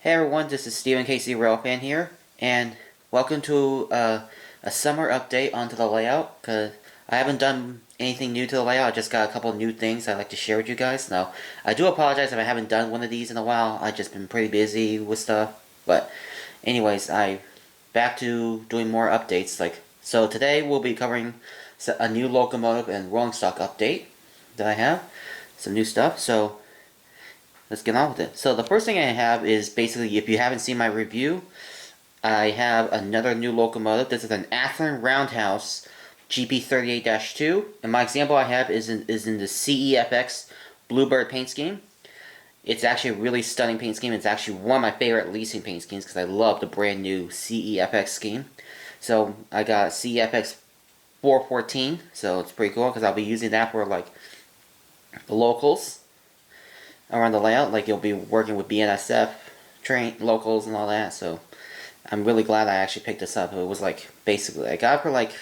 Hey everyone, this is Stephen Casey Railfan here, and welcome to a summer update onto the layout, because I haven't done anything new to the layout. I just got a couple new things I'd like to share with you guys. Now, I do apologize if I haven't done one of these in a while. I've just been pretty busy with stuff, but anyways, back to doing more updates. So today we'll be covering a new locomotive and rolling stock update that I have, some new stuff. So let's get on with it. So the first thing I have is basically, if you haven't seen my review, I have another new locomotive. This is an Athearn Roundhouse GP38-2, and my example I have is in the CEFX Bluebird paint scheme. It's actually a really stunning paint scheme. It's actually one of my favorite leasing paint schemes because I love the brand new CEFX scheme. So I got CEFX 414, so it's pretty cool because I'll be using that for like the locals around the layout. Like, you'll be working with BNSF train locals and all that, so I'm really glad I actually picked this up. It was like, basically, I got it for like,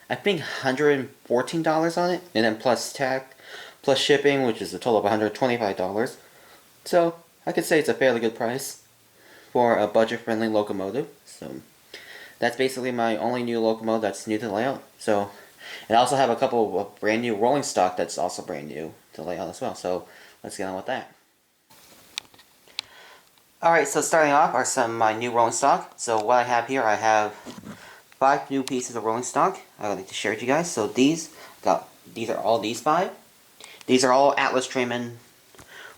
I think $114 on it, and then plus tax, plus shipping, which is a total of $125. So I could say it's a fairly good price for a budget-friendly locomotive. So that's basically my only new locomotive that's new to the layout. So, and I also have a couple of brand new rolling stock that's also brand new to the layout as well. So let's get on with that. Alright, so starting off are some of my new rolling stock. So what I have here, I have 5 new pieces of rolling stock I would like to share with you guys. So these are all these 5. These are all Atlas Trainman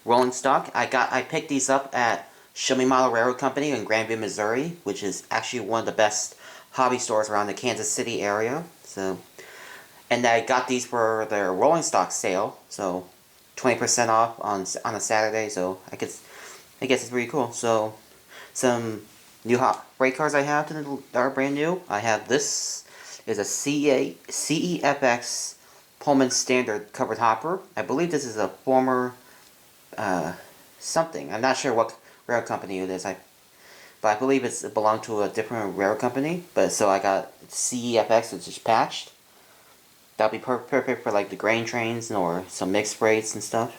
rolling stock. I picked these up at Show Me Model Railroad Company in Grandview, Missouri, which is actually one of the best hobby stores around the Kansas City area. So, and I got these for their rolling stock sale. So 20% off on a Saturday, so I guess it's pretty cool. So some new hot freight cars I have that are brand new. I have this is a CEFX Pullman Standard covered hopper. I believe this is a former something. I'm not sure what rail company it is. But I believe it belonged to a different rail company. But so I got CEFX, which is patched. That'll be perfect for like the grain trains or some mixed freights and stuff.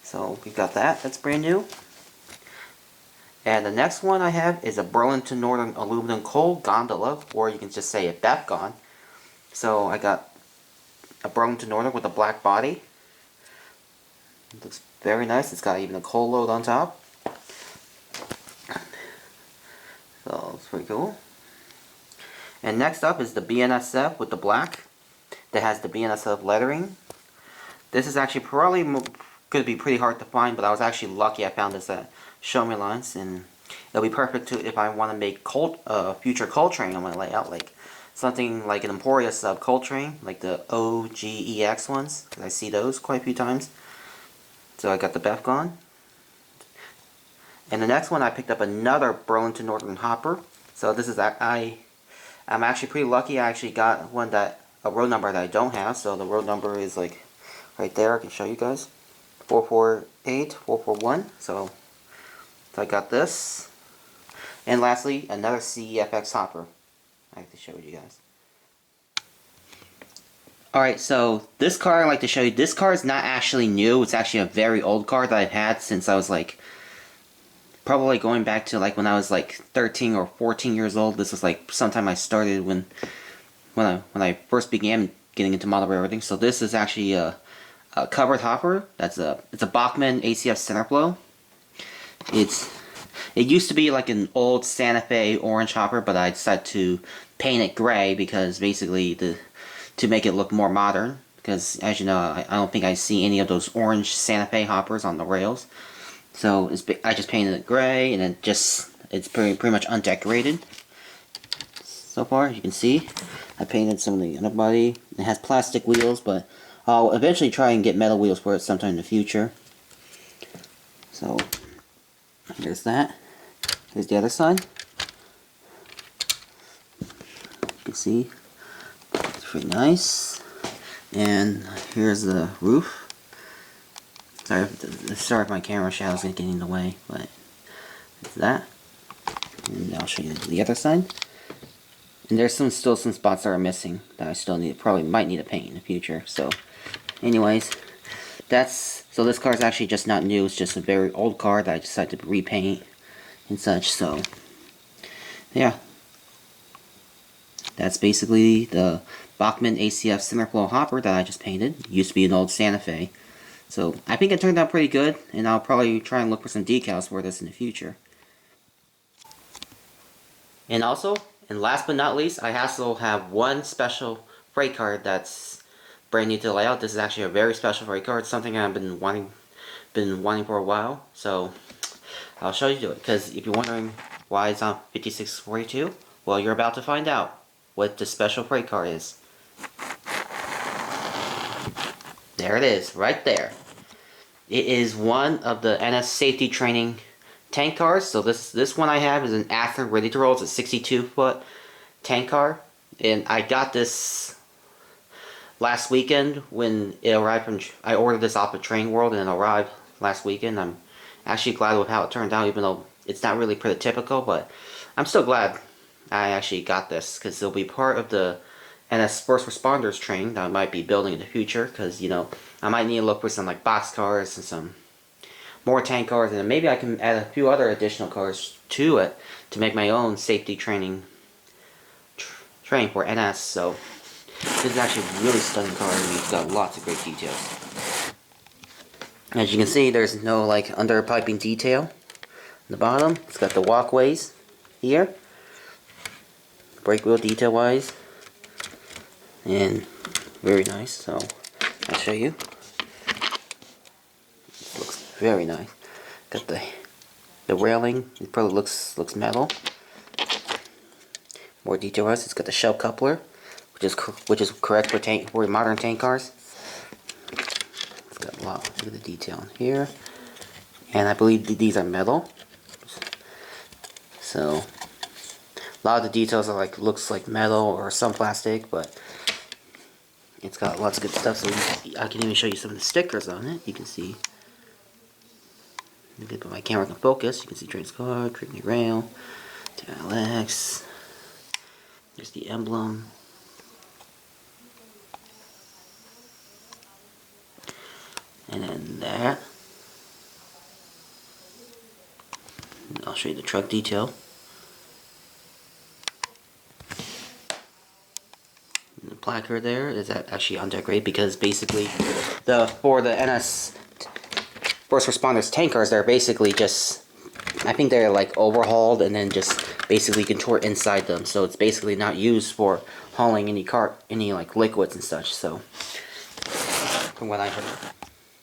So we got that. That's brand new. And the next one I have is a Burlington Northern aluminum coal gondola, or you can just say a BEFCON. So I got a Burlington Northern with a black body. It looks very nice. It's got even a coal load on top. So it's pretty cool. And next up is the BNSF with the black that has the BNSF lettering. This is actually probably going to be pretty hard to find, but I was actually lucky I found this at Show Me Lines, and it'll be perfect to if I want to make future coal train on my layout, like something like an Emporia sub coal train, like the OGEX ones, because I see those quite a few times. So I got the BEFCON. And the next one I picked up another Burlington Northern hopper. So this is I'm actually pretty lucky. I actually got one a road number that I don't have. So the road number is like right there. I can show you guys. 448, 441. So I got this. And lastly, another CEFX hopper I like to show you guys. Alright, so this car I'd like to show you. This car is not actually new. It's actually a very old car that I've had since I was like, probably going back to like when I was like 13 or 14 years old. This was like sometime I started when I first began getting into model railroading. So this is actually a covered hopper. It's a Bachmann ACF center flow. It used to be like an old Santa Fe orange hopper, but I decided to paint it gray because basically to make it look more modern. Because as you know, I don't think I see any of those orange Santa Fe hoppers on the rails. So I just painted it gray, and it's pretty much undecorated so far. As you can see, I painted some of the underbody. It has plastic wheels, but I'll eventually try and get metal wheels for it sometime in the future. So there's that. Here's the other side. You can see it's pretty nice. And here's the roof. Sorry if my camera shadows are getting in the way, but it's that. And I'll show you the other side. And there's still some spots that are missing that I still probably might need to paint in the future. So, anyways, so this car is actually just not new. It's just a very old car that I decided to repaint and such. So yeah, that's basically the Bachmann ACF center flow hopper that I just painted. It used to be an old Santa Fe. So I think it turned out pretty good, and I'll probably try and look for some decals for this in the future. And also, and last but not least, I also have one special freight card that's brand new to the layout. This is actually a very special freight card, something I've been wanting for a while. So I'll show you it, because if you're wondering why it's on 5642, well, you're about to find out what the special freight card is. There it is, right there. It is one of the NS safety training tank cars. So this one I have is an Athearn ready to roll. It's a 62-foot tank car, and I got this last weekend when it arrived from. I ordered this off of Train World, and it arrived last weekend. I'm actually glad with how it turned out, even though it's not really prototypical, but I'm still glad I actually got this, because it'll be part of the NS First Responders training that I might be building in the future, because, you know, I might need to look for some, like, box cars and some more tank cars, and then maybe I can add a few other additional cars to it to make my own safety training for NS. So this is actually a really stunning car, and it's got lots of great details. As you can see, there's no, like, underpiping detail on the bottom. It's got the walkways here, brake wheel detail wise, and very nice. So I'll show you. It looks very nice. Got the railing. It probably looks metal. More detail wise, it's got the shell coupler, which is correct for modern tank cars. It's got a lot. Look at the detail in here, and I believe these are metal. So a lot of the details are looks like metal or some plastic, but it's got lots of good stuff. So I can even show you some of the stickers on it. You can see. If my camera can focus, you can see Train's car, Trinity Rail, TLX. There's the emblem. And then that. And I'll show you the truck detail. And the placard there is actually undecorated, because basically for the NS First Responders tank cars, they're basically just, I think they're like overhauled and then just basically contoured inside them. So it's basically not used for hauling any like liquids and such. So from what I heard.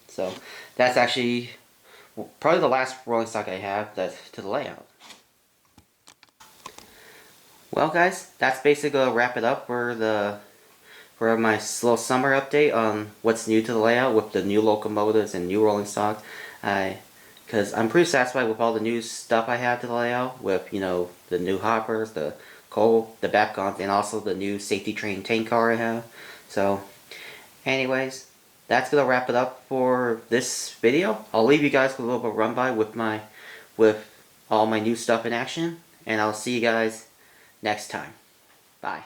So that's actually probably the last rolling stock I have that's to the layout. Well, guys, that's basically gonna wrap it up for my little summer update on what's new to the layout with the new locomotives and new rolling stock. Because I'm pretty satisfied with all the new stuff I have to the layout, with, you know, the new hoppers, the coal, the Bapcons, and also the new safety train tank car I have. So anyways, that's gonna wrap it up for this video. I'll leave you guys with a little bit of run by with all my new stuff in action, and I'll see you guys next time. Bye.